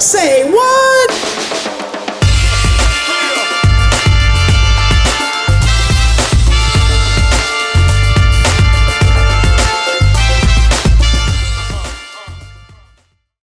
Say what?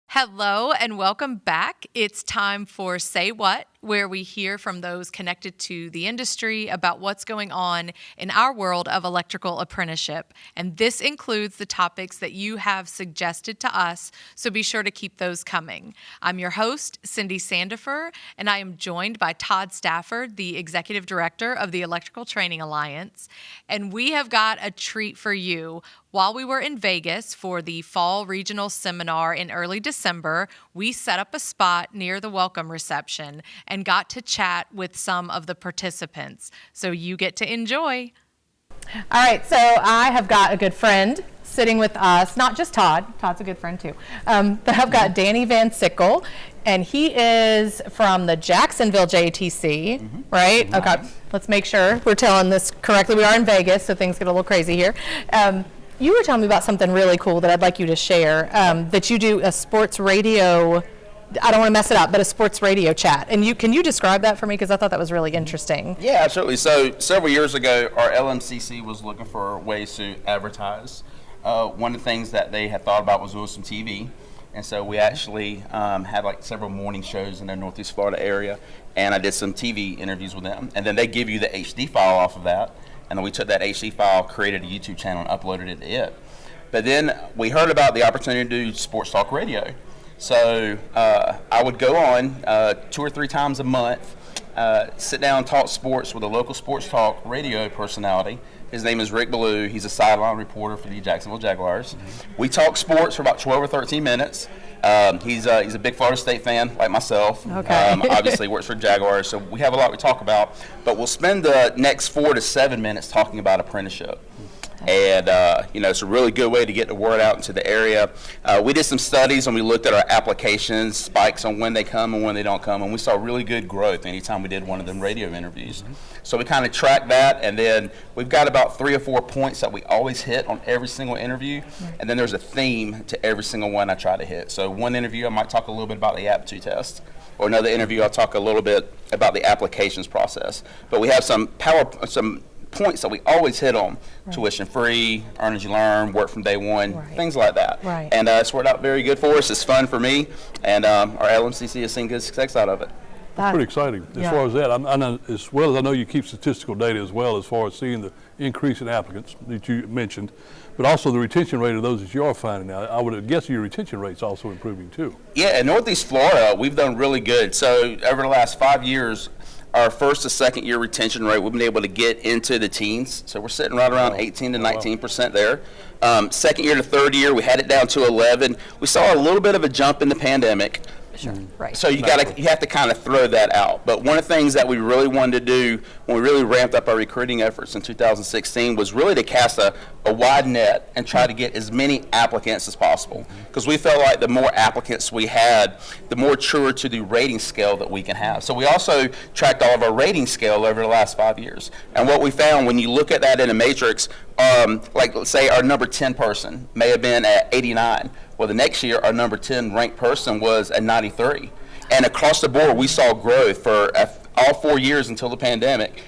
Hello and welcome back. It's time for Say What, where we hear from those connected to the industry about what's going on in our world of electrical apprenticeship. And this includes the topics that you have suggested to us, so be sure to keep those coming. I'm your host, Cindy Sandifer, and I am joined by Todd Stafford, the Executive Director of the Electrical Training Alliance. And we have got a treat for you. While we were in Vegas for the Fall Regional Seminar in early December, we set up a spot near the welcome reception and got to chat with some of the participants. So you get to enjoy. All right, so I have got a good friend sitting with us, not just Todd. Todd's a good friend too. But I've got Danny Van Sickle, and he is from the Jacksonville JTC, right? Okay, let's make sure we're telling this correctly. We are in Vegas, so things get a little crazy here. You were telling me about something really cool that I'd like you to share, that you do a sports radio, I don't want to mess it up, but a sports radio chat. And can you describe that for me? Because I thought that was really interesting. Yeah, absolutely. So several years ago, our LMCC was looking for ways to advertise. One of the things that they had thought about was doing some TV. And so we actually had like several morning shows in the Northeast Florida area. And I did some TV interviews with them. And then they give you the HD file off of that. And then we took that HD file, created a YouTube channel, and uploaded it to it. But then we heard about the opportunity to do sports talk radio. So I would go on 2 or 3 times a month, sit down and talk sports with a local sports talk radio personality. His name is Rick Ballou. He's a sideline reporter for the Jacksonville Jaguars. We talk sports for about 12 or 13 minutes. He's a big Florida State fan, like myself. Okay. Obviously works for Jaguars, so we have a lot to talk about. But we'll spend the next 4 to 7 minutes talking about apprenticeship. And, it's a really good way to get the word out into the area. We did some studies and we looked at our applications, spikes on when they come and when they don't come, and we saw really good growth anytime we did one of them radio interviews. So we kind of tracked that, and then we've got about 3 or 4 points that we always hit on every single interview, and then there's a theme to every single one I try to hit. So one interview I might talk a little bit about the aptitude test, or another interview I'll talk a little bit about the applications process. But we have some points that we always hit on: tuition free, earn as you learn, work from day one, things like that. Right. And it's worked out very good for us. It's fun for me, and our LMCC has seen good success out of it. That's pretty exciting. As far as that, I know, as well as I know you keep statistical data as well, as far as seeing the increase in applicants that you mentioned, but also the retention rate of those that you are finding now. I would guess your retention rate's also improving too. Yeah, in Northeast Florida, we've done really good. So over the last 5 years, our first to second year retention rate, we've been able to get into the teens. So we're sitting right around 18 to 19% there. Second year to third year, we had it down to 11. We saw a little bit of a jump in the pandemic. Sure. Right. So you have to kind of throw that out. But one of the things that we really wanted to do when we really ramped up our recruiting efforts in 2016 was really to cast a wide net and try to get as many applicants as possible. Because we felt like the more applicants we had, the more truer to the rating scale that we can have. So we also tracked all of our rating scale over the last 5 years. And what we found when you look at that in a matrix, like let's say our number 10 person may have been at 89. Well, the next year, our number 10 ranked person was at 93. And across the board, we saw growth for all 4 years until the pandemic.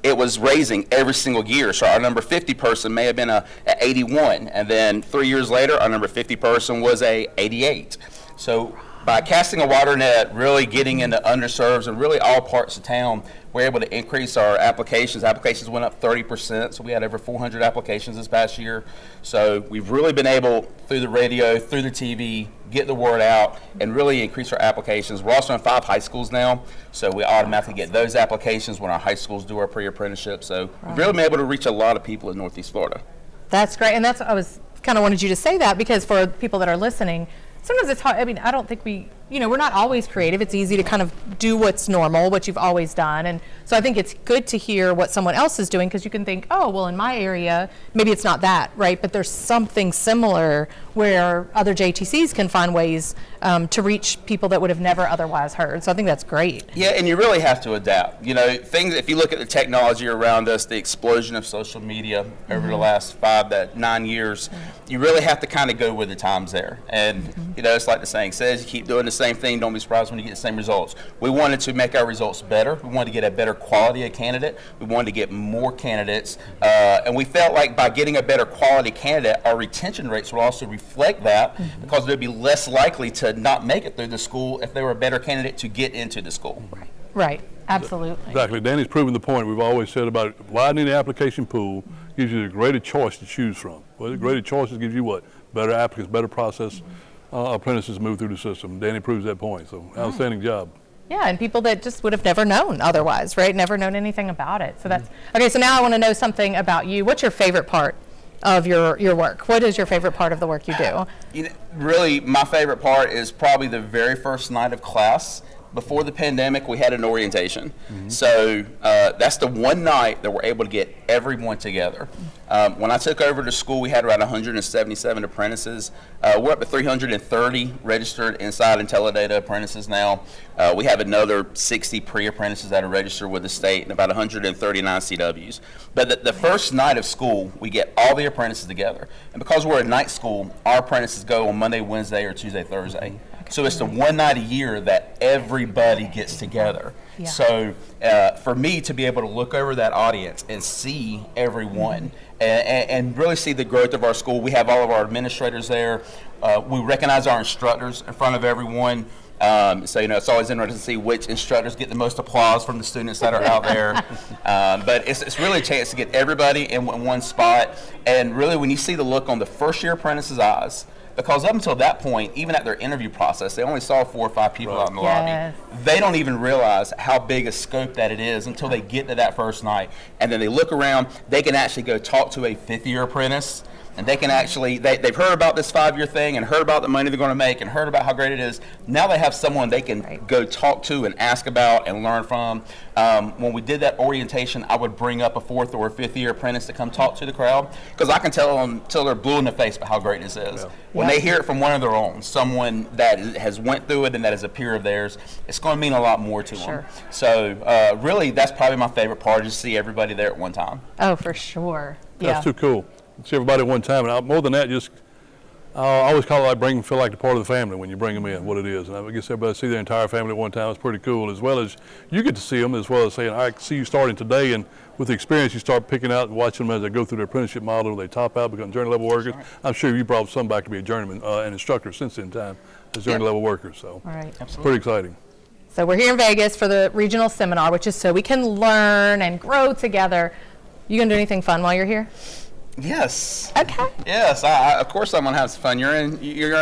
It was raising every single year. So our number 50 person may have been at 81. And then 3 years later, our number 50 person was a 88. So by casting a wider net, really getting into underserved and really all parts of town, we're able to increase our applications. Applications went up 30%, so we had over 400 applications this past year. So we've really been able, through the radio, through the TV, get the word out and really increase our applications. We're also in 5 high schools now, so we automatically get those applications when our high schools do our pre-apprenticeship. So we've really been able to reach a lot of people in Northeast Florida. That's great, and that's I was kind of wanted you to say that, because for people that are listening, sometimes it's hard. I mean, I don't think we're not always creative. It's easy to kind of do what's normal, what you've always done. And so I think it's good to hear what someone else is doing, because you can think, oh, well, in my area, maybe it's not that, right? But there's something similar where other JTCs can find ways to reach people that would have never otherwise heard. So I think that's great. Yeah, and you really have to adapt. You know, things, if you look at the technology around us, the explosion of social media over the last 5 to 9 years, you really have to kind of go with the times there. And, you know, it's like the saying says, you keep doing the same thing, don't be surprised when you get the same results. We wanted to make our results better. We wanted to get a better quality of candidate. We wanted to get more candidates. And we felt like by getting a better quality candidate, our retention rates will also reflect that because they'd be less likely to not make it through the school if they were a better candidate to get into the school. Right, absolutely. Exactly. Danny's proven the point we've always said about widening the application pool gives you a greater choice to choose from. Well, the greater choices gives you what? Better applicants, better process, apprentices move through the system. Danny proves that point, so outstanding job. Yeah, and people that just would have never known otherwise, right? Never known anything about it. So that's, okay, so now I want to know something about you. What's your favorite part of your work? What is your favorite part of the work you do? You know, really, my favorite part is probably the very first night of class. Before the pandemic, we had an orientation. So that's the one night that we're able to get everyone together. When I took over the school, we had around 177 apprentices. We're up to 330 registered inside IntelliData apprentices now. We have another 60 pre-apprentices that are registered with the state and about 139 CWs. But the first night of school, we get all the apprentices together. And because we're a night school, our apprentices go on Monday, Wednesday, or Tuesday, Thursday. So it's the one night a year that everybody gets together. Yeah. So for me to be able to look over that audience and see everyone and really see the growth of our school, we have all of our administrators there. We recognize our instructors in front of everyone. So, you know, it's always interesting to see which instructors get the most applause from the students that are out there. But it's really a chance to get everybody in one spot. And really, when you see the look on the first year apprentices' eyes, because up until that point, even at their interview process, they only saw 4 or 5 people out in the lobby. They don't even realize how big a scope that it is until they get to that first night. And then they look around, they can actually go talk to a 5th-year apprentice, and they can actually, they've heard about this 5-year thing and heard about the money they're going to make and heard about how great it is. Now they have someone they can go talk to and ask about and learn from. When we did that orientation, I would bring up a 4th or 5th-year apprentice to come talk to the crowd because I can tell them till they're blue in the face about how great this is. When they hear it from one of their own, someone that has went through it and that is a peer of theirs, it's going to mean a lot more to them. So really, that's probably my favorite part, is to see everybody there at one time. Oh, for sure. Yeah. That's too cool. See everybody at one time, and more than that, just I always call it like bring them feel like they're part of the family when you bring them in, what it is. And I guess everybody see their entire family at one time. It's pretty cool, as well as you get to see them, as well as saying, I see you starting today, and with the experience, you start picking out and watching them as they go through their apprenticeship model, they top out, become journey level workers. I'm sure you brought some back to be a journeyman and instructor since then time as journey level workers. So it's pretty exciting. So we're here in Vegas for the regional seminar, which is so we can learn and grow together. You gonna do anything fun while you're here? Yes. Okay. Yes, of course I'm gonna have some fun. You're in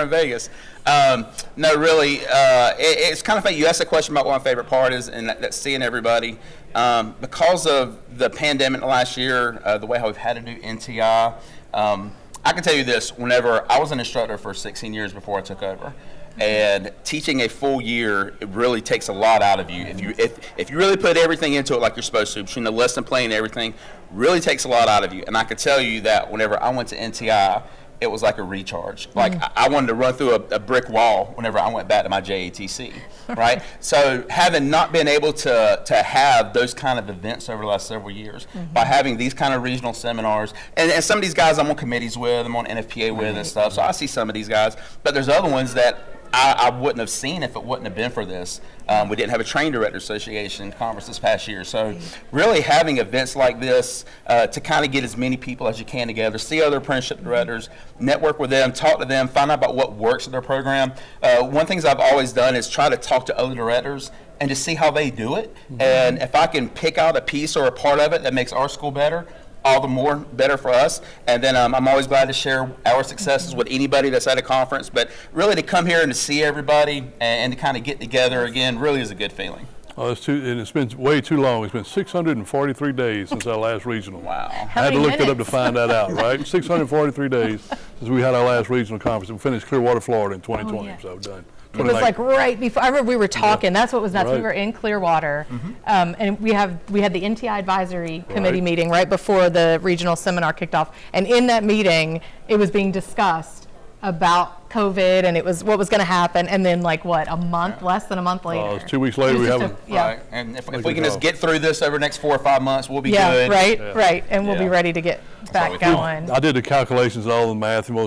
Vegas. No, really, it's kind of funny. You asked a question about what my favorite part is, and that's seeing everybody. Because of the pandemic last year, the way how we've had to do NTI, I can tell you this: whenever I was an instructor for 16 years before I took over. And teaching a full year, it really takes a lot out of you. If you really put everything into it like you're supposed to, between the lesson plan and everything, really takes a lot out of you. And I could tell you that whenever I went to NTI, it was like a recharge. Like I wanted to run through a brick wall whenever I went back to my JATC, right? So having not been able to have those kind of events over the last several years, by having these kind of regional seminars, and some of these guys I'm on committees with, I'm on NFPA with and stuff, so I see some of these guys, but there's other ones that I wouldn't have seen if it wouldn't have been for this. We didn't have a Training Director Association conference this past year. So really having events like this to kind of get as many people as you can together, see other apprenticeship directors, network with them, talk to them, find out about what works in their program. One thing I've always done is try to talk to other directors and to see how they do it. And if I can pick out a piece or a part of it that makes our school better, all the more better for us. And then I'm always glad to share our successes with anybody that's at a conference. But really to come here and to see everybody and to kind of get together again really is a good feeling. Oh, it's been way too long. It's been 643 days since our last regional. Wow. I had to look that up to find that out, right? 643 days since we had our last regional conference. We finished Clearwater, Florida in 2020, so done. It was like right before. I remember we were talking. That's what was nuts. We were in Clearwater, and we had the NTI advisory committee meeting right before the regional seminar kicked off. And in that meeting, it was being discussed about COVID and it was what was going to happen, and then like what, a month, less than a month later. It's 2 weeks later, we have yeah. Right. And if Make we it can just go. get through this over the next 4 or 5 months, we'll be Yeah, good. right, and we'll be Yeah. ready to get back we going. I did the calculations and all the math, and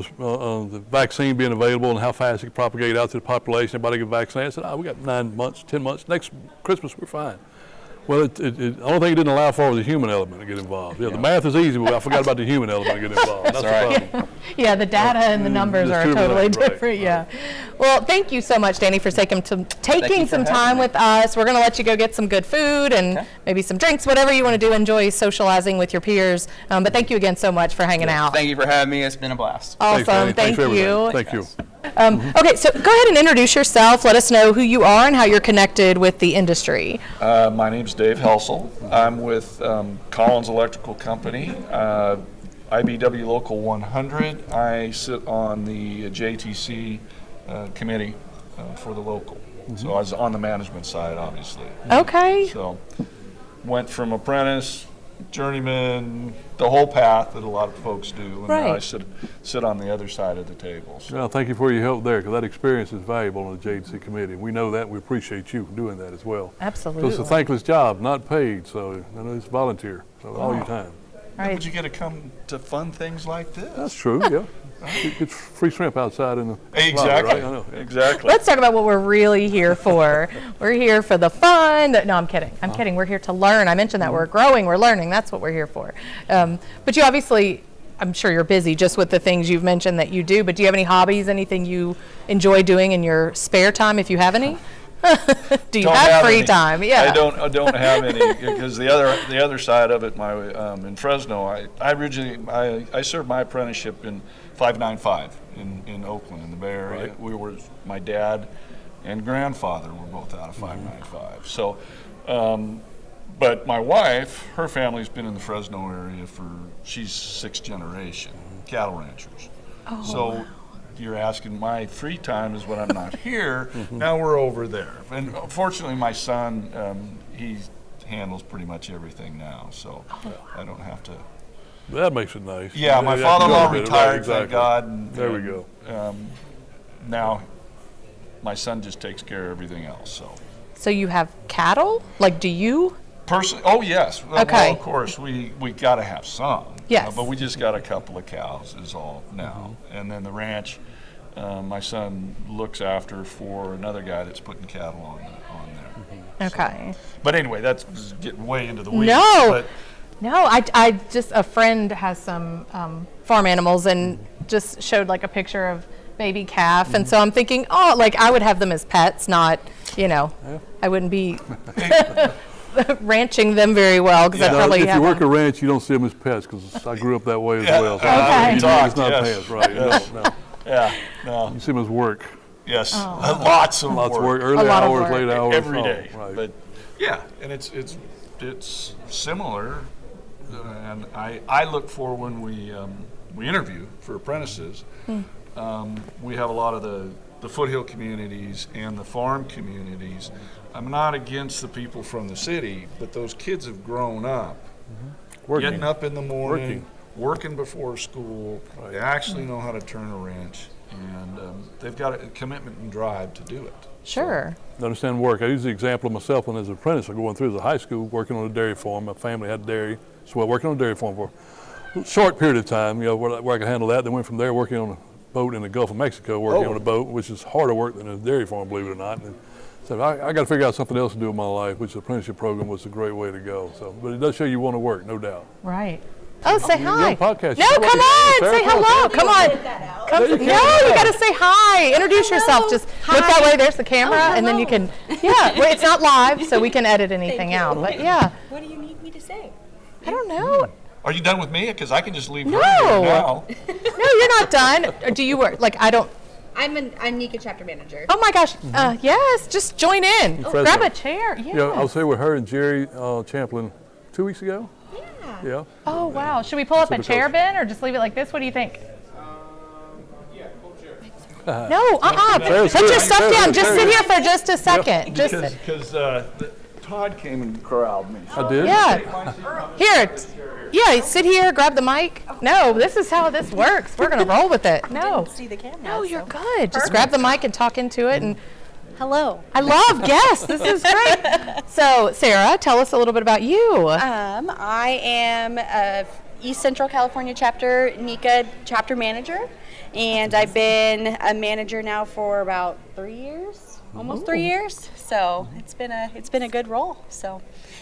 the vaccine being available and how fast it could propagate out to the population, everybody get vaccinated. I said, we got 9 months, 10 months. Next Christmas, we're fine. Well, the only thing it didn't allow for was the human element to get involved. Yeah, the math is easy, but I forgot about the human element to get involved. That's right. the problem. Yeah, the data and the numbers Just are too totally late, right, different. Yeah. Well, thank you so much, Danny, for taking some having time me. with us. We're going to let you go get some good food and maybe some drinks, whatever you want to do. Enjoy socializing with your peers. But thank you again so much for hanging out. Thank you for having me. It's been a blast. Thanks, Awesome. Danny. Thanks Thank for you. everything. Thank you. Okay, so go ahead and introduce yourself. Let us know who you are and how you're connected with the industry. My name's Dave Helsel. I'm with Collins Electrical Company, IBW Local 100. I sit on the JTC committee for the local. So I was on the management side, obviously. Okay. So went from apprentice, journeyman, the whole path that a lot of folks do. And now I Right. sit on the other side of the table. So. Well, thank you for your help there, because that experience is valuable on the JDC committee. We know that. We appreciate you doing that as well. Absolutely. It's a thankless job, not paid, so I know it's volunteer, so all your time. Right. But you get to come to fun things like this. That's true, yeah. Get free shrimp outside in the lobby, Exactly. right? I know, yeah. Exactly. Let's talk about what we're really here for. We're here for the fun. No, I'm kidding. I'm kidding. We're here to learn. I mentioned that we're growing, we're learning. That's what we're here for. But you obviously, I'm sure you're busy just with the things you've mentioned that you do, but do you have any hobbies, anything you enjoy doing in your spare time, if you have any? Do you Don't have free any. time? Yeah. I don't have any, because the other side of it, in Fresno, I served my apprenticeship in 595 in Oakland in the Bay Area. Right. My dad and grandfather were both out of 595. So, but my wife, her family's been in the Fresno area she's 6th generation cattle ranchers. Oh, So you're asking, my free time is when I'm not here. Now we're over there. And fortunately, my son, he handles pretty much everything now, so I don't have to. That makes it nice. Yeah, my you father-in-law go with it, retired, right, exactly. thank God. And, There we go. Now, my son just takes care of everything else, so. So you have cattle? Like, do you? Personally, oh, yes. Well, Okay. of course, we got to have some. Yes. But we just got a couple of cows is all now. Mm-hmm. And then the ranch, my son looks after for another guy that's putting cattle on there. Okay. But anyway, that's getting way into the weeds. No. But No, I just, a friend has some farm animals and just showed like a picture of baby calf. And so I'm thinking, oh, like I would have them as pets, not, I wouldn't be ranching them very well because I No, probably if have you work a them. ranch, you don't see them as pets, because I grew up that way as Yeah, well. So Okay. it's talked, not yes. pets, right? No. yeah, no, You see them as work. yes, Oh. lots of Lots of work, work. early lot of hours, work. late hours. every oh, day. right. But yeah, and it's similar, and I look for when we interview for apprentices. We have a lot of the foothill communities and the farm communities. I'm not against the people from the city, but those kids have grown up, Working. getting up in the morning, working before school. They actually know how to turn a wrench, and they've got a commitment and drive to do it. Sure. Understand work. I use the example of myself when as an apprentice, I going through the high school, working on a dairy farm. My family had dairy, so working on a dairy farm for a short period of time, where I could handle that. Then went from there working on a boat in the Gulf of Mexico, working on a boat, which is harder work than a dairy farm, believe it or not. And so I got to figure out something else to do in my life, which the apprenticeship program was a great way to go. So, but it does show you want to work, no doubt. Right. Oh, say You're hi. on podcast. No, You're come on. on. Sarah, Say come on, hello. Sarah, Come on. you No, can't. you got to say hi. Introduce yourself. Just look that way. There's the camera, and then you can. Yeah, well, it's not live, so we can edit anything out. But yeah, What do you need me to say? I don't know. Are you done with me? Because I can just leave her No. here now. No, you're not done. Or do you work? Like I don't. I'm NECA chapter manager. Oh my gosh. Yes, just join in. Fresno. Grab a chair. Yeah. Yeah, I was there with her and Jerry Champlin 2 weeks ago. Yeah. Yeah. Oh wow. Should we pull up a chair, Ben, or just leave it like this? What do you think? No, Sarah's Put good. your stuff Sarah's down. good. Just Sarah's sit good. here for just a second. Just Because Todd came and corralled me. I did? Yeah. Here. Yeah, sit here, grab the mic. No, this is how this works. We're going to roll with it. No. See the camera. No, you're good. Just grab the mic and talk into it. And Hello. I love guests. This is great. So, Sarah, tell us a little bit about you. I am East Central California chapter NECA chapter manager, and I've been a manager now for about 3 years, almost 3 years. So it's been a good role. So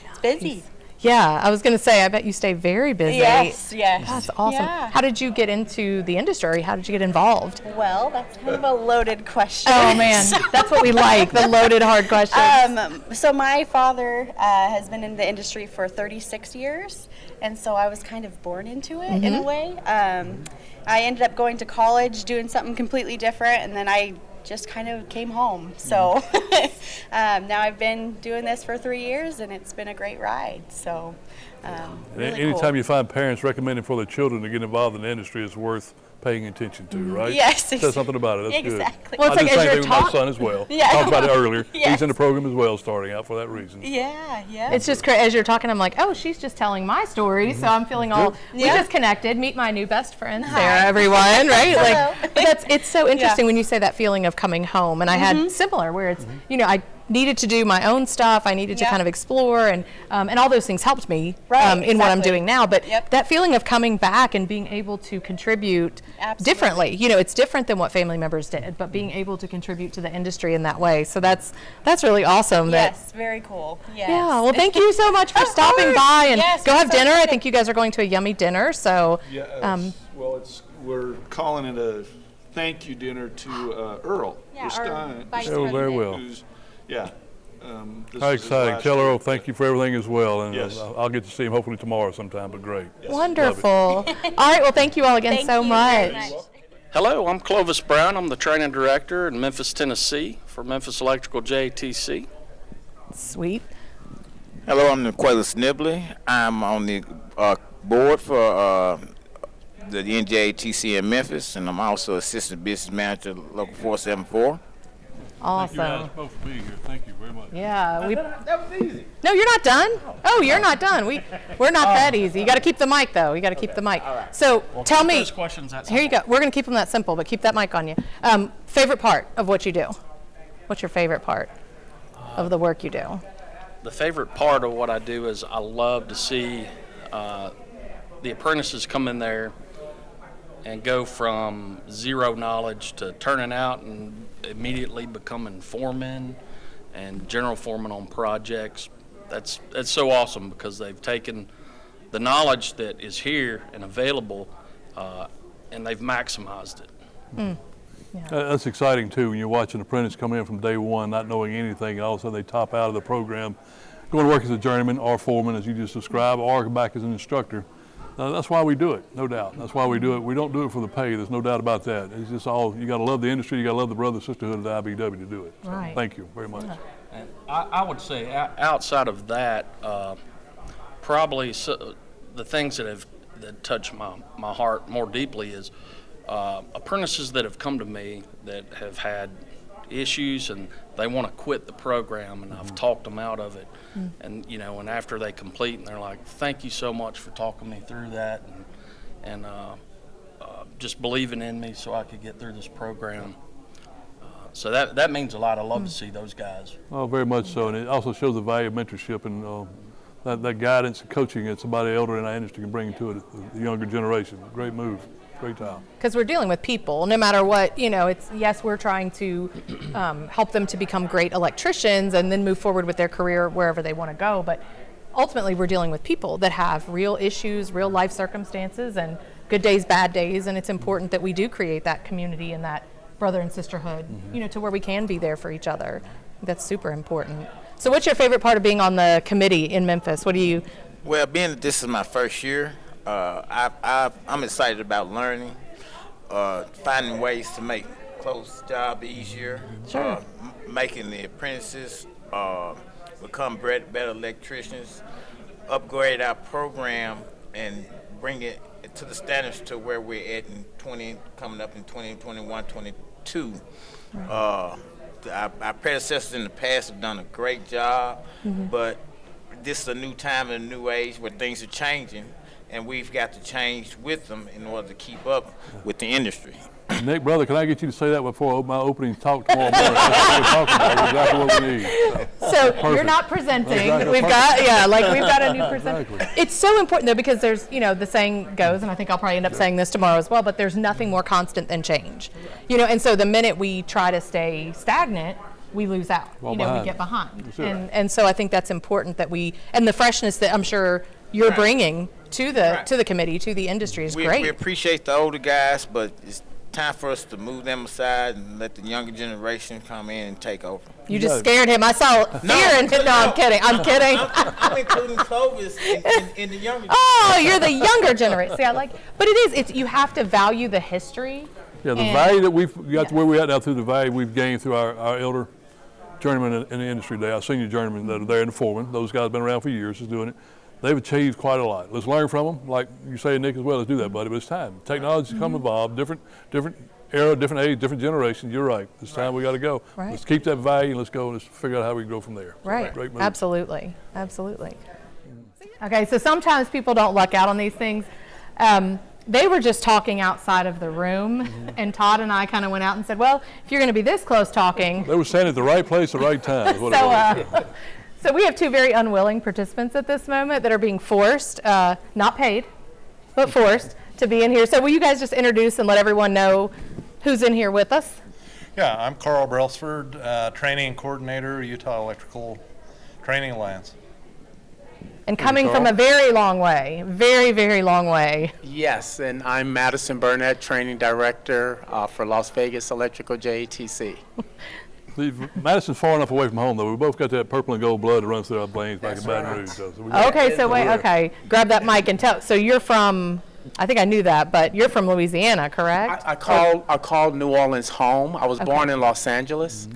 it's busy. Yeah, I was going to say, I bet you stay very busy. Yes. That's awesome. Yeah. How did you get into the industry? How did you get involved? Well, that's kind of a loaded question. Oh, man. That's what we like, the loaded hard questions. So my father has been in the industry for 36 years, and so I was kind of born into it in a way. I ended up going to college, doing something completely different, and then I just kind of came home. So now I've been doing this for 3 years, and it's been a great ride. So really Anytime cool. you find parents recommending for their children to get involved in the industry, it's worth paying attention to, right? Yes, Says something about it. That's exactly. good. Well, it's I like did the as same you're thing with my taught- son as well. Yeah. Talked about it earlier. Yes. He's in the program as well, starting out for that reason. Yeah. It's just as you're talking, I'm like, oh, she's just telling my story, so I'm feeling all. We Yeah. just connected. Meet my new best friend, Sarah. Everyone, right? Like, but it's so interesting when you say that feeling of coming home, and I had similar where it's I needed to do my own stuff. I needed to Yeah. kind of explore, and all those things helped me Right, in what I'm exactly. doing now. But Yep. that feeling of coming back and being able to contribute Absolutely. differently, it's different than what family members did, but being able to contribute to the industry in that way. So that's really awesome. That Yes, very cool. Yes. yeah, well, thank you so much for Of stopping course. by and Yes, go I'm have so dinner. I excited. think you guys are going to a yummy dinner. So, Well, we're calling it a thank you dinner to Earl. Yeah, Rustine, vice Oh, very president. well. who's, yeah. This How is his exciting. last Tell year. Earl thank you for everything as well. And Yes. I'll get to see him hopefully tomorrow sometime, but great. wonderful. All right, well, thank you all again Thank so you much. very much. Hello, I'm Clovis Brown. I'm the training director in Memphis, Tennessee for Memphis Electrical JTC. Sweet. Hello, I'm Niquelis Nibley. I'm on the board for the NJATC in Memphis, and I'm also assistant business manager local 474. Thank you guys Awesome. both for being here. Thank you very much. Yeah, we. That was easy. No, you're not done. Oh, you're not done. We're not that easy. You got to keep the mic though. You got to keep the mic. So tell me. Those questions, that's Here you go. We're gonna keep them that simple, but keep that mic on you. Favorite part of what you do? What's your favorite part of the work you do? The favorite part of what I do is I love to see the apprentices come in there and go from zero knowledge to turning out and immediately becoming foremen and general foreman on projects. That's so awesome because they've taken the knowledge that is here and available and they've maximized it. That's exciting too, when you watch an apprentice come in from day one, not knowing anything, and all of a sudden they top out of the program, going to work as a journeyman or foreman, as you just described, or back as an instructor. That's why we do it, no doubt. That's why we do it. We don't do it for the pay. There's no doubt about that. It's just all, you got to love the industry. You got to love the brother sisterhood of the IBW to do it. So Right. Thank you very much. And I would say outside of that, probably the things that touch my heart more deeply is apprentices that have come to me that have had issues and they want to quit the program, and I've talked them out of it. And and after they complete, and they're like, "Thank you so much for talking me through that," and just believing in me so I could get through this program. So that means a lot. I love to see those guys. Oh, very much so. And it also shows the value of mentorship and that guidance and coaching that somebody elder in our industry can bring to it, the younger generation. Great move. Great job. Because we're dealing with people, no matter what, it's, yes, we're trying to help them to become great electricians and then move forward with their career wherever they want to go. But ultimately, we're dealing with people that have real issues, real life circumstances, and good days, bad days. And it's important that we do create that community and that brother and sisterhood, to where we can be there for each other. That's super important. So what's your favorite part of being on the committee in Memphis? What do you? Well, being that this is my first year, I'm excited about learning, finding ways to make close job easier, Sure. making the apprentices become better electricians, upgrade our program, and bring it to the standards to where we're at in coming up in 2021, 22. I our predecessors in the past have done a great job, but this is a new time and a new age where things are changing, and we've got to change with them in order to keep up with the industry. Nick, brother, can I get you to say that before my opening talk tomorrow morning? That's what we're talking about, exactly what we need. So Perfect. you're not presenting. Exactly. We've got, we've got a new presenter. Exactly. It's so important though, because there's, the saying goes, and I think I'll probably end up saying this tomorrow as well, but there's nothing more constant than change. And so the minute we try to stay stagnant, we lose out. Well, we behind. get behind. That's it. And so I think that's important that and the freshness that I'm sure you're bringing to the committee, to the industry is great. We appreciate the older guys, but it's time for us to move them aside and let the younger generation come in and take over. You just scared him. I saw fear in him. No, I'm kidding. I'm kidding. I'm including Clovis in the younger generation. Oh, you're the younger generation. See, but it's you have to value the history. Yeah, the value that we've got to where we're at now through the value we've gained through our elder journeymen in the industry today, our senior journeymen that are there in the foreman. Those guys have been around for years, just doing it. They've achieved quite a lot. Let's learn from them, like you say, Nick, as well. Let's do that, buddy. But it's time. Technology's come evolved, different era, different age, different generations. You're right. It's time we got to go. Right. Let's keep that value and let's go and let's figure out how we can go from there. Right. Great move. Absolutely. Okay, so sometimes people don't luck out on these things. They were just talking outside of the room, and Todd and I kind of went out and said, well, if you're going to be this close talking. They were standing at the right place at the right time. Is what it was. So we have two very unwilling participants at this moment that are being forced, not paid, but forced to be in here. So will you guys just introduce and let everyone know who's in here with us? Yeah, I'm Carl Brailsford, Training Coordinator, Utah Electrical Training Alliance. And coming from a very long way, very, very long way. Yes, and I'm Madison Burnett, Training Director for Las Vegas Electrical JATC. Madison's far enough away from home, though. We both got that purple and gold blood that runs through our veins back in Baton Rouge. So Okay, grab that mic and tell. So you're from, I think I knew that, but you're from Louisiana, correct? I call New Orleans home. I was born in Los Angeles,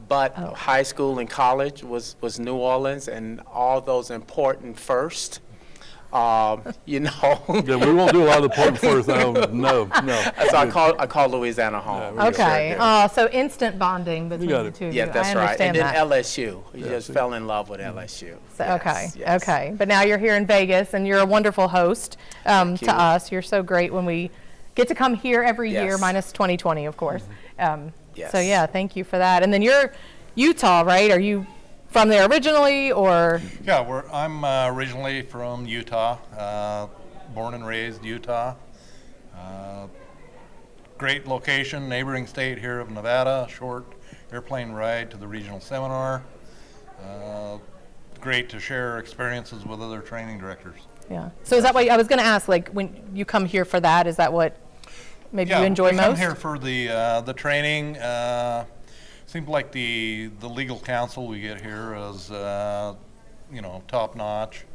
but high school and college was New Orleans, and all those important first. Yeah, we won't do a lot of the important first. No. So I call Louisiana home. Okay. So instant bonding between the two of you. Yeah, that's I right. And understand then LSU. You just fell in love with LSU. So, Yes. okay. But now you're here in Vegas, and you're a wonderful host to you. us. You're so great when we get to come here every year, Yes. minus 2020, of course. Yes. So yeah, thank you for that. And then you're Utah, right? Are you from there originally, or? Yeah, I'm originally from Utah, born and raised Utah. Great location, neighboring state here of Nevada, short airplane ride to the regional seminar. Great to share experiences with other training directors. Yeah. So is that what I was going to ask? Like when you come here for that, is that what maybe you enjoy we most? come here for the training. Seems like the legal counsel we get here is top notch.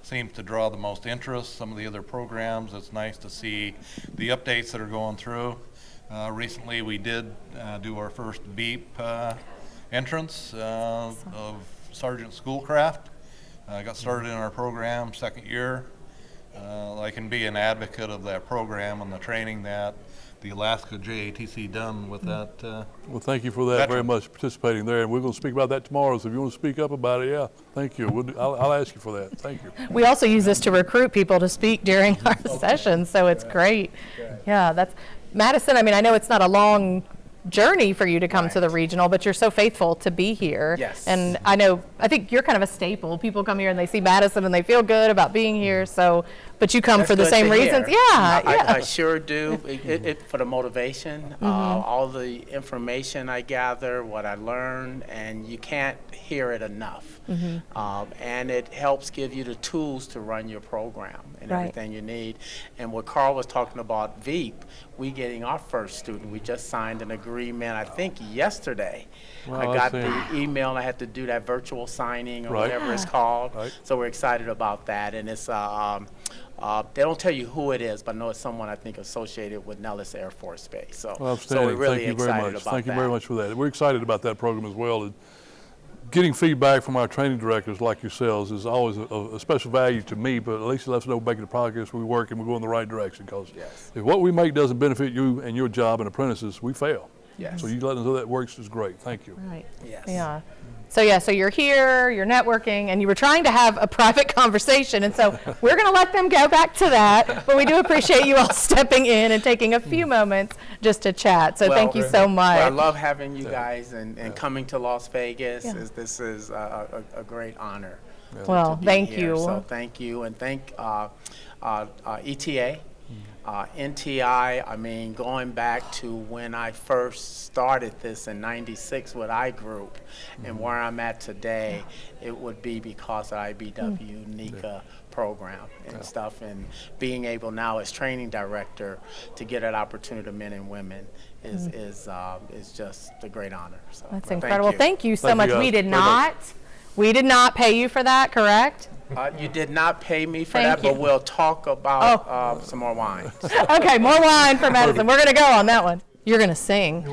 Seems to draw the most interest. Some of the other programs, it's nice to see the updates that are going through. Recently, we did do our first VEEP entrance of Sergeant Schoolcraft. Got started in our program second year. I can be an advocate of that program and the training that the Alaska JATC done with that. Well, thank you for that very much, participating there. And we're going to speak about that tomorrow. So if you want to speak up about it, yeah, thank you. I'll ask you for that. Thank you. We also use this to recruit people to speak during our sessions, so it's great. Yeah, that's Madison. I mean, I know it's not a long journey for you to come to the regional, but you're so faithful to be here. Yes. And I think you're kind of a staple. People come here and they see Madison and they feel good about being here. So, but you come That's for the good same to reasons. hear. Yeah, I sure do. It for the motivation, all the information I gather, what I learn, and you can't hear it enough. And it helps give you the tools to run your program and Right. everything you need. And what Carl was talking about, VEEP, we getting our first student. We just signed an agreement, I think yesterday. Well, I got I the see. email, and I had to do that virtual signing or Right. whatever it's called. Right. So we're excited about that. And it's they don't tell you who it is, but I know it's someone I think associated with Nellis Air Force Base. So, Well, so we're outstanding. really Thank you excited very much. about Thank you that. very much for that. We're excited about that program as well. And getting feedback from our training directors like yourselves is always a special value to me, but at least it lets us know we're making the progress, we work, and we're going in the right direction. Because if what we make doesn't benefit you and your job and apprentices, we fail. Yes. So you letting us know that works is great. Thank you. Right. Yes. Yeah. So you're here, you're networking, and you were trying to have a private conversation, and so we're going to let them go back to that, but we do appreciate you all stepping in and taking a few moments just to chat. So thank you so much. Well, I love having you guys and coming to Las Vegas. Yeah. This is a great honor. Well, to be thank here. you. So thank you, and thank ETA. NTI, I mean, going back to when I first started this in '96 with iGroup, and where I'm at today, it would be because of IBW NICA program and stuff, and being able now as training director to get that opportunity to men and women is just a great honor. So That's thank incredible. you. Thank you so Thank you, much. guys. We did not pay you for that, correct? You did not pay me for Thank that, you. but we'll talk about some more wine. Okay, more wine for Madison. We're going to go on that one. You're going to sing.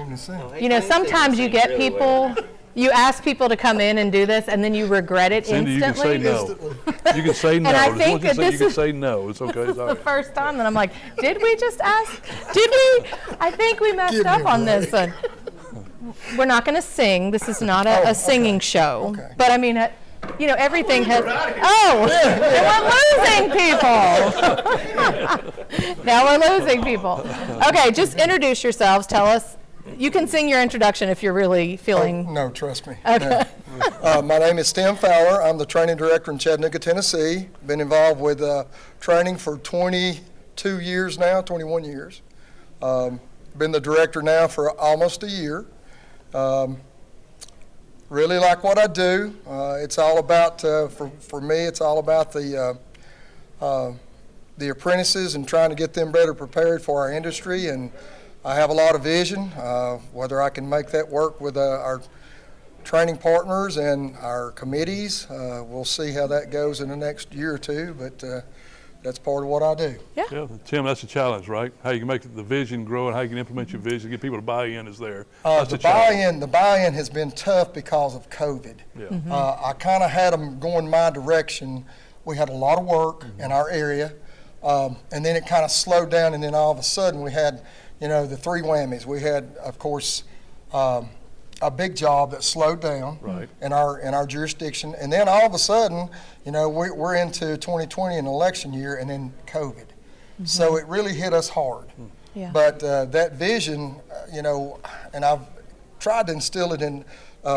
You know, sometimes you get people, you ask people to come in and do this, and then you regret it Cindy, you can say instantly. no. You can say no. And I As think long as that you this can is- say no. It's okay. It's all The right. first time that I'm like, did we just ask? Did we? I think we messed up on this one. We're not going to sing. This is not a singing show. But I mean, you know, everything has. Oh, and we're losing people. Now we're losing people. Okay, just introduce yourselves. Tell us. You can sing your introduction if you're really feeling. No, trust me. Okay. No. My name is Tim Fowler. I'm the training director in Chattanooga, Tennessee. Been involved with training for 22 years now, 21 years. Been the director now for almost a year. Really like what I do. It's all about, for me, it's all about the apprentices and trying to get them better prepared for our industry. And I have a lot of vision. Whether I can make that work with our training partners and our committees, we'll see how that goes in the next year or two, but that's part of what I do. Yeah, Tim, that's a challenge, right? How you can make the vision grow and how you can implement your vision, get people to buy in is there. That's The a challenge. buy-in has been tough because of COVID. Yeah. I kind of had them going my direction. We had a lot of work in our area, and then it kind of slowed down, and then all of a sudden we had, you know, the three whammies. We had, of course, a big job that slowed down Right. in our jurisdiction, and then all of a sudden, you know, we're into 2020, an election year, and then COVID. So it really hit us hard. Yeah. But that vision, you know, and I've tried to instill it in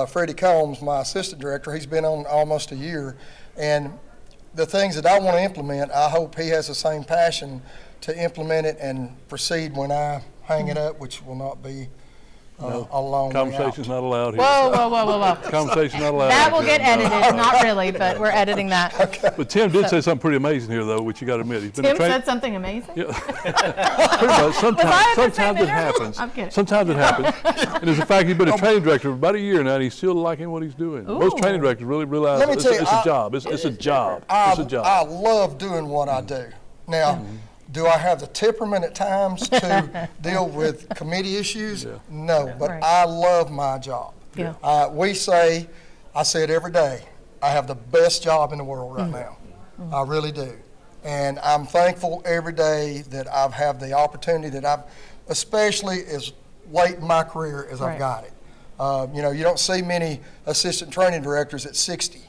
Freddie Combs, my assistant director. He's been on almost a year, and the things that I want to implement, I hope he has the same passion to implement it and proceed when I hang it up, which will not be a long way out. Conversation's not allowed here. Whoa, whoa, whoa, whoa, whoa. Conversation's not allowed. That will here. get edited. Not really, but we're editing that. But Tim did say something pretty amazing here, though, which you got to admit. He's been a Tim train- said something amazing. Yeah. Pretty much. Sometimes, I at the same sometimes it interview? happens. I'm kidding. Sometimes it happens. And there's the fact he's been a training director for about a year now, and he's still liking what he's doing. Most training directors really realize Let me it's, tell you, it's a job. It's a job. It's a I job. love doing what I do. Now, do I have the temperament at times to deal with committee issues? Yeah. No, but Right. I love my job. Yeah. I say it every day, I have the best job in the world right now. I really do. And I'm thankful every day that I've had the opportunity that I've, especially as late in my career as Right. I've got it. You know, you don't see many assistant training directors at 60.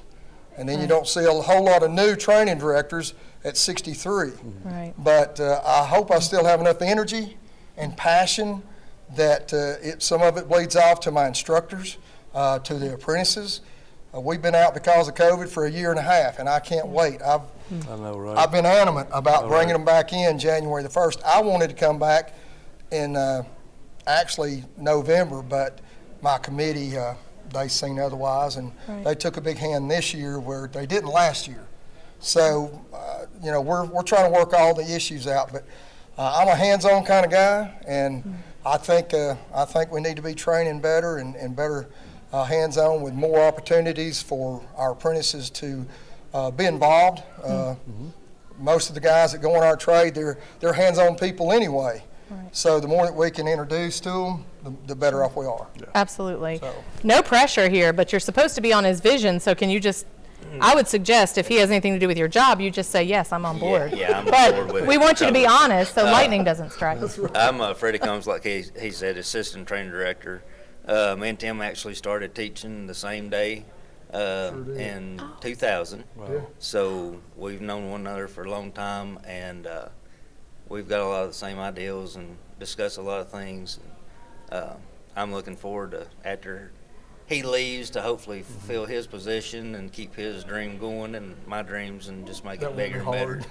And then you don't see a whole lot of new training directors at 63. Right. But I hope I still have enough energy and passion that some of it bleeds off to my instructors, to the apprentices. We've been out because of COVID for a year and a half, and I can't wait. I know, right? I've been adamant about All bringing right. them back in January the 1st. I wanted to come back in actually November, but my committee, they seen otherwise, and Right. they took a big hand this year where they didn't last year. So, you know, we're trying to work all the issues out, but I'm a hands-on kind of guy, and I think we need to be training better and better hands-on with more opportunities for our apprentices to be involved. Most of the guys that go in our trade, they're hands-on people anyway. Right. So the more that we can introduce to them, the better off we are. Absolutely. So- No pressure here, but you're supposed to be on his vision, so can you just I would suggest if he has anything to do with your job, you just say, yes, I'm on board. Yeah, I'm on But board with it. we want you to be honest, so lightning doesn't strike. I'm Freddie Combs, like he said, assistant training director. Me and Tim actually started teaching the same day in 2000. Wow. So we've known one another for a long time, and we've got a lot of the same ideals and discuss a lot of things. I'm looking forward to, after he leaves, to hopefully fulfill his position and keep his dream going and my dreams and just make it bigger and better.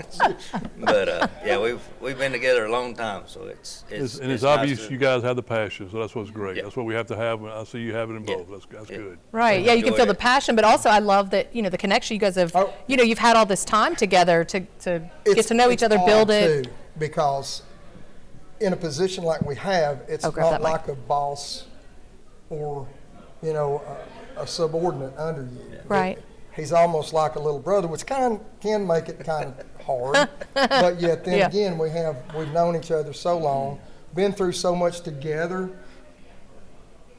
So, but yeah, we've been together a long time, so it's It's nice obvious to- you guys have the passion, so that's what's great. Yeah. That's what we have to have, and I see you have it in Yeah. both. That's Yeah. good. Right, yeah, you can enjoy feel the it. passion, but also I love that, the connection you guys have, you've had all this time together to get to know each other, build it. Too, because in a position like we have, it's Oh, grab not that mic. like a boss or, a subordinate under you. Right. He's almost like a little brother, which can make it kind of hard. But yet then Yeah. again, we've known each other so long, been through so much together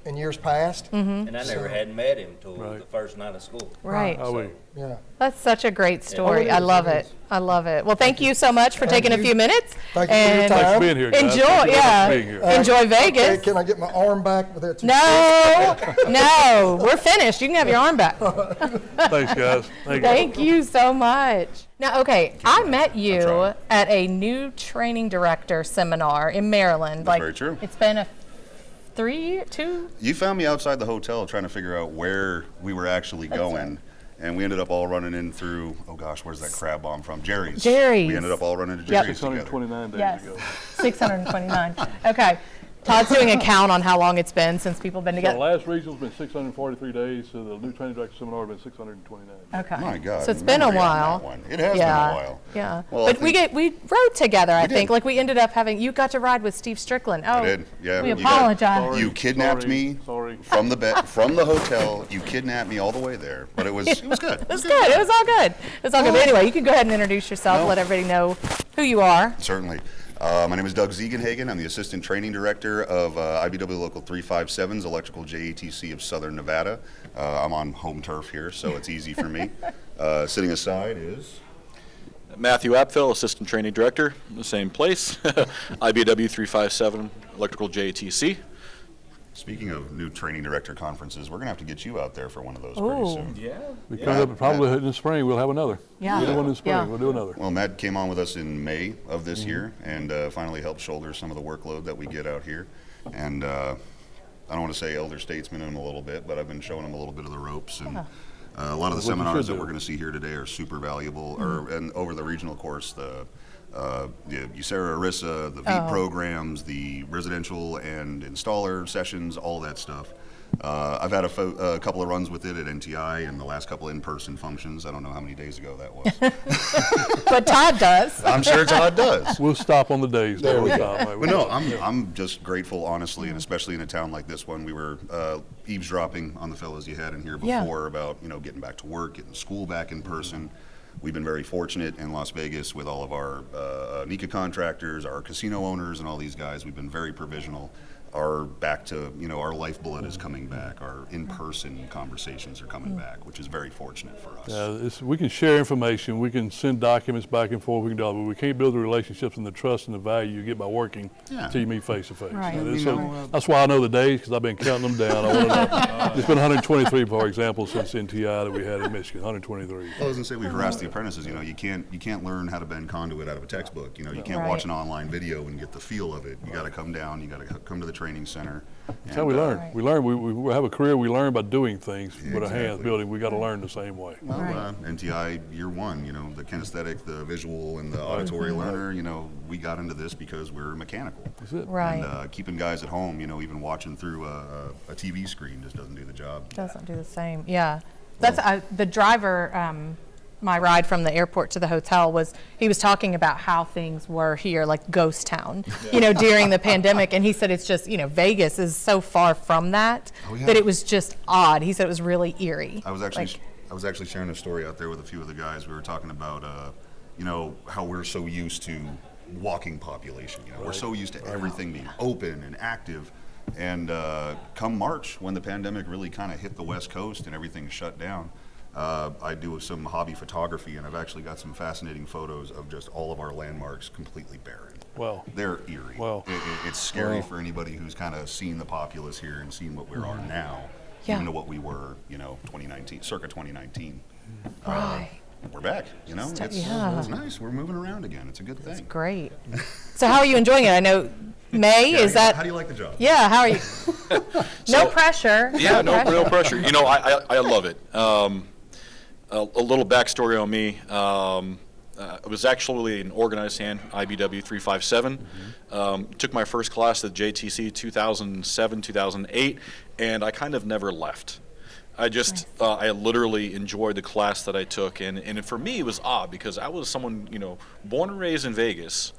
in years past. And I never had met him till Right. the first night of school. Right. Oh, wait. Yeah. That's such a great story. it I is, love it it. is. I love it. Well, thank you so much for taking a you. few minutes. Thank you for your and time. Thanks for being here, guys. Enjoy, Thank you very much yeah. for being here. Enjoy Okay, Vegas. can I get my arm back with that? No, we're finished. You can have your arm back. Thanks, guys. Thank you. Thank you so much. Now, okay, I met you at a new training director seminar in Maryland. That's very true. It's been a 2. You found me outside the hotel trying to figure out where we were actually going. And we ended up all running in through, oh gosh, where's that crab bomb from? Jerry's. Jerry's. We ended up all running to Yep. Jerry's together. 629 days Yes, ago. 629. Okay, Todd's doing a count on how long it's been since people have been So together. the last regional's been 643 days, so the new training director seminar has been 629. Okay. My God. So it's been a memory on while. that one. It has Yeah, been a while. yeah. Well, I But we think- rode together, I did. think. Like we ended up having, you got to ride with Steve Strickland. Oh, I did, yeah. we You got- apologize. Sorry. You kidnapped me Sorry. from the hotel. You kidnapped me all the way there, but it was good. It was good. It was all good. It was all good. But anyway, you can go ahead and introduce yourself, No. let everybody know who you are. Certainly. My name is Doug Ziegenhagen. I'm the Assistant Training Director of IBW Local 357's Electrical JATC of Southern Nevada. I'm on home turf here, so it's easy for me. Sitting aside is... Matthew Apfel, Assistant Training Director, the same place, IBW 357, Electrical JATC. Speaking of new Training Director conferences, we're going to have to get you out there for one of those pretty Ooh. soon. We come up probably in the spring, we'll have another. Yeah. We'll do one in the spring, Yeah. we'll do another. Well, Matt came on with us in May of this year and finally helped shoulder some of the workload that we get out here. And I don't want to say elder statesman in him a little bit, but I've been showing him a little bit of the ropes. And a lot of the What you seminars should that do. we're going to see here today are super valuable. And over the regional course, the USERA, ERISA, the VEEP programs, the residential and installer sessions, all that stuff. I've had a couple of runs with it at NTI and the last couple in-person functions. I don't know how many days ago that was. But Todd does. I'm sure Todd does. We'll stop on the days. There we We'll go. stop, mate. But no, I'm just grateful, honestly, and especially in a town like this one. We were eavesdropping on the fellows you had in here Yeah. before about getting back to work, getting school back in person. We've been very fortunate in Las Vegas with all of our NICA contractors, our casino owners, and all these guys. We've been very provisional. Our back to, our lifeblood is coming back. Our in-person conversations are coming back, which is very fortunate for us. We can share information, we can send documents back and forth, we can do all, but we can't build the relationships and the trust and the value you get by working until you meet face to face. Right. That's why I know the days, because I've been counting them down. I want to know. It's been 123, for example, since NTI that we had in Michigan, 123. I was going to say, we've harassed the apprentices. You can't learn how to bend conduit out of a textbook. You can't watch an online video and get the feel of it. You got to come down. You got to come to the training center. That's how we learn. Right. We learn. We have a career. We learn by doing things with our hands, Exactly. building. We got to learn the same way. Well, Right. NTI year one, the kinesthetic, the visual, and the auditory learner. We got into this because we're mechanical. That's it. Right. And keeping guys at home, even watching through a TV screen just doesn't do the job. Doesn't do the same. Yeah. That's the driver. My ride from the airport to the hotel he was talking about how things were here, like ghost town, during the pandemic. And he said it's just, Vegas is so far from that, Oh, yeah. that it was just odd. He said it was really eerie. I was actually sharing a story out there with a few of the guys. We were talking about, how we're so used to walking population. We're so used to everything being open and active. And come March, when the pandemic really kind of hit the West Coast and everything shut down, I do some hobby photography, and I've actually got some fascinating photos of just all of our landmarks completely barren. Well, They're eerie. Well, it's scary for anybody who's kind of seen the populace here and seen what we are now, Yeah. even to what we were, 2019, circa 2019. Right. We're back, Yeah. it's nice. We're moving around again. It's a good thing. Great. So how are you enjoying it? I know May, is that? How do you like the job? Yeah, how are you? No pressure. Yeah, no real pressure. I love it. A little backstory on me. I was actually an organized hand, IBW 357. Took my first class at JTC 2007, 2008, and I kind of never left. I literally enjoyed the class that I took, and for me it was odd because I was someone, born and raised in Vegas,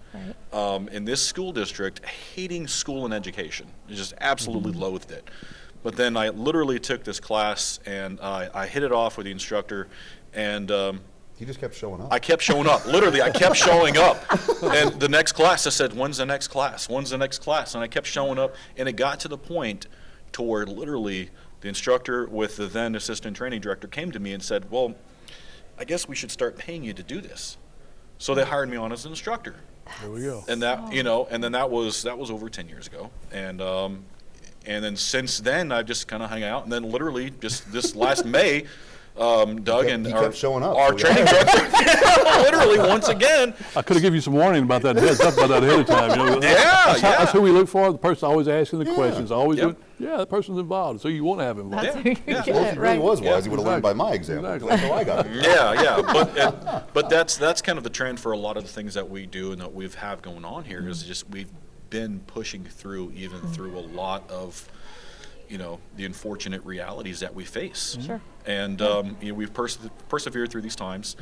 in this school district, hating school and education. I just absolutely loathed it. But then I literally took this class, and I hit it off with the instructor, and He just kept showing up. I kept showing up. Literally, I kept showing up. And the next class, I said, when's the next class? When's the next class? And I kept showing up, and it got to the point to where literally the instructor with the then assistant training director came to me and said, well, I guess we should start paying you to do this. So they hired me on as an instructor. there we go. And that, and then that was over 10 years ago. And then since then, I've just kind of hung out. And then literally just this last May, Doug and he kept showing up, our so training director, literally once again. I could have given you some warning about that, heads up about that ahead of time. That's who we look for. The person always asking the questions. Always doing, that person's involved. So you want to have involved. That's who you Well, get, if he really was wise, he would have learned by Exactly. my example. Exactly. That's how I got it. Yeah. But that's kind of the trend for a lot of the things that we do and that we have going on here is just we've been pushing through even through a lot of the unfortunate realities that we face. Sure. And we've persevered through these times.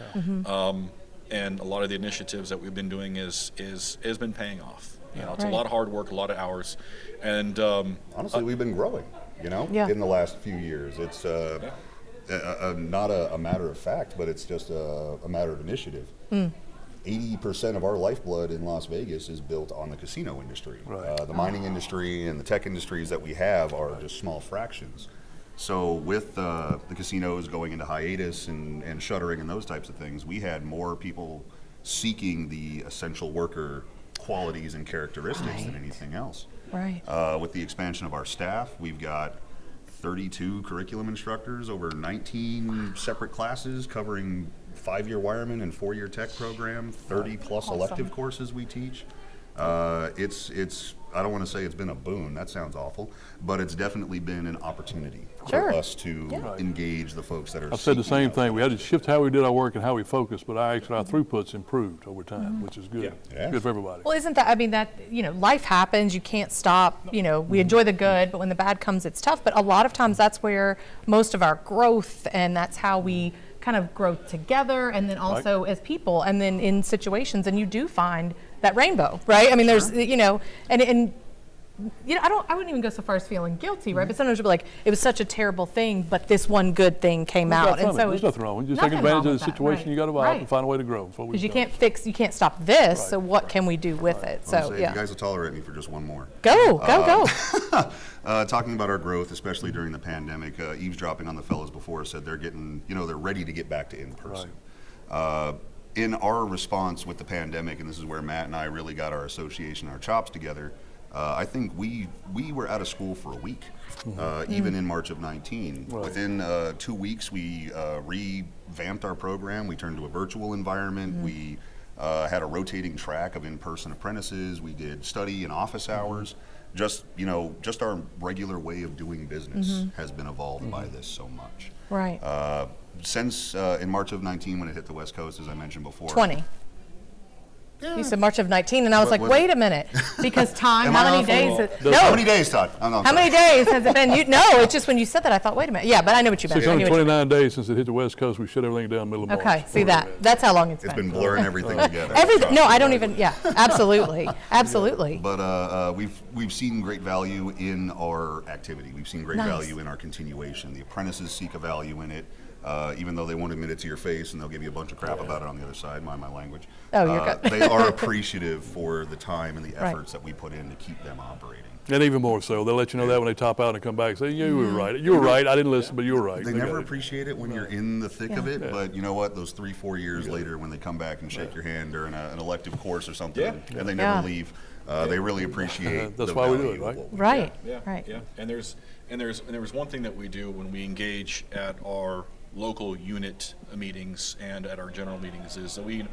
And a lot of the initiatives that we've been doing has been paying off. It's a lot of hard work, a lot of hours, and Honestly, we've been growing, in the last few years. It's not a matter of fact, but it's just a matter of initiative. 80% of our lifeblood in Las Vegas is built on the casino industry. Right. The mining industry and the tech industries that we have are just small fractions. So with the casinos going into hiatus and shuttering and those types of things, we had more people seeking the essential worker qualities and characteristics than anything else. Right. With the expansion of our staff, we've got 32 curriculum instructors, over 19 separate classes covering 5-year wireman and 4-year tech program, 30 plus elective courses we teach. It's I don't want to say it's been a boon, that sounds awful, but it's definitely been an opportunity for us to engage the folks that are I've said the seeking same out thing. We had to courses. shift how we did our work and how we focused, but our throughput's improved over time, which is good. Yeah. Good for everybody. Well, isn't that, life happens, you can't stop, we enjoy the good, but when the bad comes, it's tough. But a lot of times that's where most of our growth, and that's how we kind of grow together, and then also as people, and then in situations, and you do find that rainbow, right? I mean, there's, I wouldn't even go so far as feeling guilty, right? But sometimes you'll be like, it was such a terrible thing, but this one good thing came out. And so There's nothing wrong with it. Just take advantage of the situation you got involved and find a way to grow. Because you can't stop this, so what can we do with it? I'm So, saying, you guys will tolerate me for just one more. Go. Talking about our growth, especially during the pandemic, eavesdropping on the fellows before said they're getting, they're ready to get back to in-person. In our response with the pandemic, and this is where Matt and I really got our association, our chops together, I think we were out of school for a week, even in March of 19. Right. Within 2 weeks, we revamped our program. We turned to a virtual environment. We had a rotating track of in-person apprentices. We did study and office hours. Just our regular way of doing business has been evolved by this so much. Right. Since in March of 19, when it hit the West Coast, as I mentioned before. 20. You said March of 19, and I was like, was wait it? a minute, because time, Am how I many off? days? How many days, Todd? Oh, no, I'm How many sorry. days has it been? No, it's just when you said that, I thought, wait a minute. Yeah, but I know what you meant. I knew what you meant. 629 days since it hit the West Coast. We shut everything down middle of March. Okay, see that. That's how long it's It's been. been blurring everything together. No, I don't even, absolutely, absolutely. But we've seen great value in our activity. We've seen great Nice. value in our continuation. The apprentices seek a value in it, even though they won't admit it to your face, and they'll give you a bunch of crap about it on the other side. Mind my language. Oh, you're good. are appreciative for the time and the Right. efforts that we put in to keep them operating. And even more so, they'll let you know that when they top out and come back and say, you were right. You were right. I didn't listen, but you were right. They got never it. appreciate it when you're in the thick of it, but you know what? Those 3-4 years later, when they come back and shake your hand during an elective course or something, and they never Yeah. leave, they really appreciate. That's the why we do value it, of right? what we Right. Yeah, Right. yeah. And there's one thing that we do when we engage at our local unit meetings and at our general meetings is that we,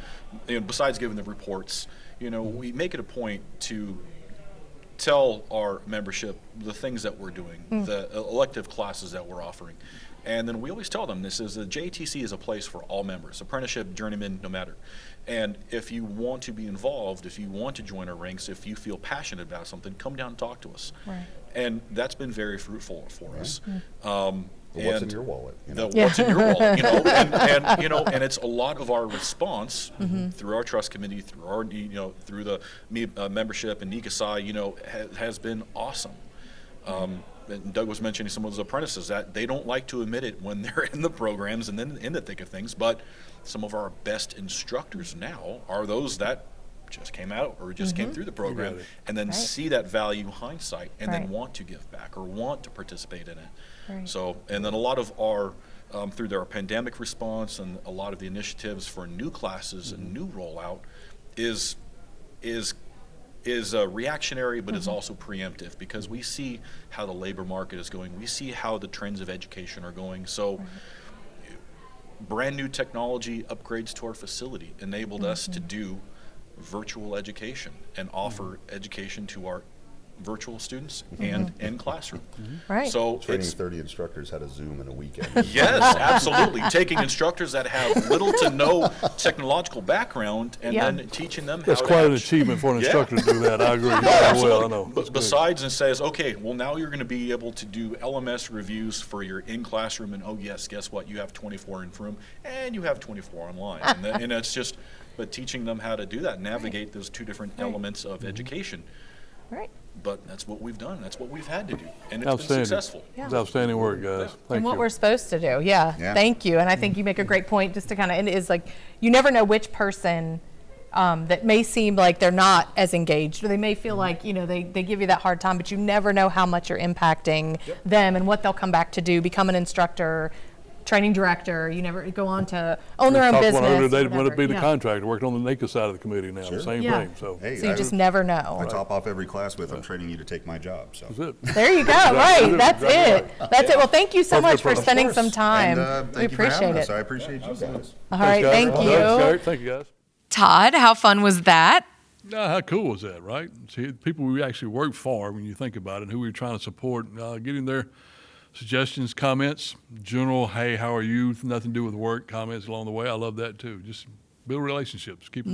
besides giving the reports, we make it a point to tell our membership the things that we're doing, the elective classes that we're offering. And then we always tell them this is the JTC is a place for all members, apprenticeship, journeyman, no matter. And if you want to be involved, if you want to join our ranks, if you feel passionate about something, come down and talk to us. Right. And that's been very fruitful for us. What's in your wallet? What's in your wallet, and it's a lot of our response through our trust committee, through our, through the membership and NECASI, has been awesome. And Doug was mentioning some of those apprentices that they don't like to admit it when they're in the programs and then in the thick of things, but some of our best instructors now are those that just came out or just came through the program and then see that value hindsight and then want to give back or want to participate in it. Right. So, and then a lot of our, through their pandemic response and a lot of the initiatives for new classes and new rollout is reactionary, but is also preemptive because we see how the labor market is going. We see how the trends of education are going. So brand new technology upgrades to our facility enabled us to do virtual education and offer education to our virtual students and in classroom. Right. So Training it's 30 instructors how to Zoom in a weekend. yes, absolutely. Taking instructors that have little to no technological background and then teaching them That's how quite to an achievement for an instructor to do that. I agree. No, Well, absolutely. I know. But besides, and says, okay, well now you're going to be able to do LMS reviews for your in classroom, and oh yes, guess what? You have 24 in room, and you have 24 online, and it's just, but teaching them how to do that, navigate those two different elements of education. Right. But that's what we've done. That's what we've had to do, and it's been Outstanding. successful. Yeah. It's outstanding work, guys. Thank And what you. we're supposed to do. Yeah. Thank you. And I think you make a great point just to kind of, and it is like, you never know which person that may seem like they're not as engaged, or they may feel like, they give you that hard time, but you never know how much you're impacting them and what they'll come back to do, become an instructor, training director. You never go on to own their own Talked business. one earlier, or they want to whatever. be the Yeah. contractor, working on the NACA side of the committee now, Sure. same Yeah. thing, so. Hey, So you just never know. I top off every class with, I'm training you to take my job, so. That's it. There you go. Right. That's it. That's it. Well, thank you so much for Of spending course. some time. And, We thank you for having appreciate us. it. I appreciate you guys. All right. Guys. Thank Thanks, you. Gary. Thank you, guys. Todd, how fun was that? Now, how cool was that, right? See, people we actually work for, when you think about it, and who we're trying to support, getting their suggestions, comments, general, hey, how are you? Nothing to do with work, comments along the way. I love that too. Just build relationships, keep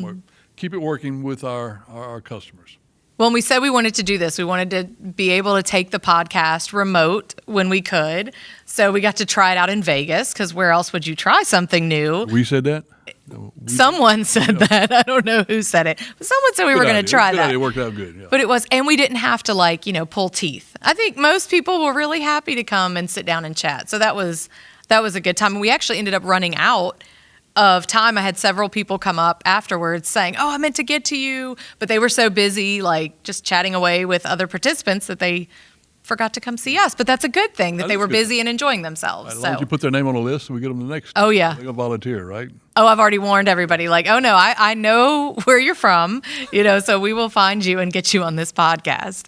it working with our customers. When we said we wanted to do this, we wanted to be able to take the podcast remote when we could. So we got to try it out in Vegas, because where else would you try something new? We said that? Someone said that. I don't know who said it. But someone said we were going to try that. It worked out good, yeah. But it was, and we didn't have to pull teeth. I think most people were really happy to come and sit down and chat. So that was a good time. And we actually ended up running out of time. I had several people come up afterwards saying, oh, I meant to get to you, but they were so busy, just chatting away with other participants that they forgot to come see us. But that's a good thing that they were busy and enjoying themselves. As long as you put their name on the list and we get them the next Oh, yeah. They're going to volunteer, right? Oh, I've already warned everybody, oh no, I know where you're from, so we will find you and get you on this podcast.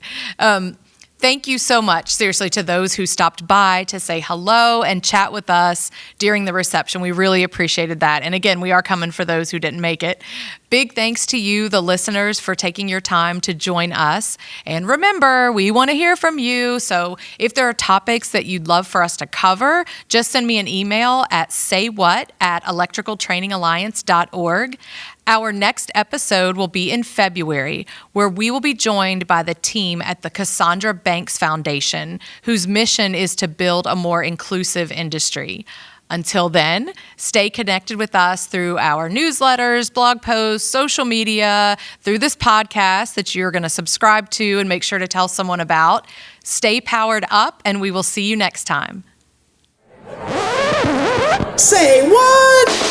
Thank you so much, seriously, to those who stopped by to say hello and chat with us during the reception. We really appreciated that. And again, we are coming for those who didn't make it. Big thanks to you, the listeners, for taking your time to join us. And remember, we want to hear from you. So if there are topics that you'd love for us to cover, just send me an email at saywhat@electricaltrainingalliance.org. Our next episode will be in February, where we will be joined by the team at the Cassandra Banks Foundation, whose mission is to build a more inclusive industry. Until then, stay connected with us through our newsletters, blog posts, social media, through this podcast that you're going to subscribe to and make sure to tell someone about. Stay powered up, and we will see you next time. Say what?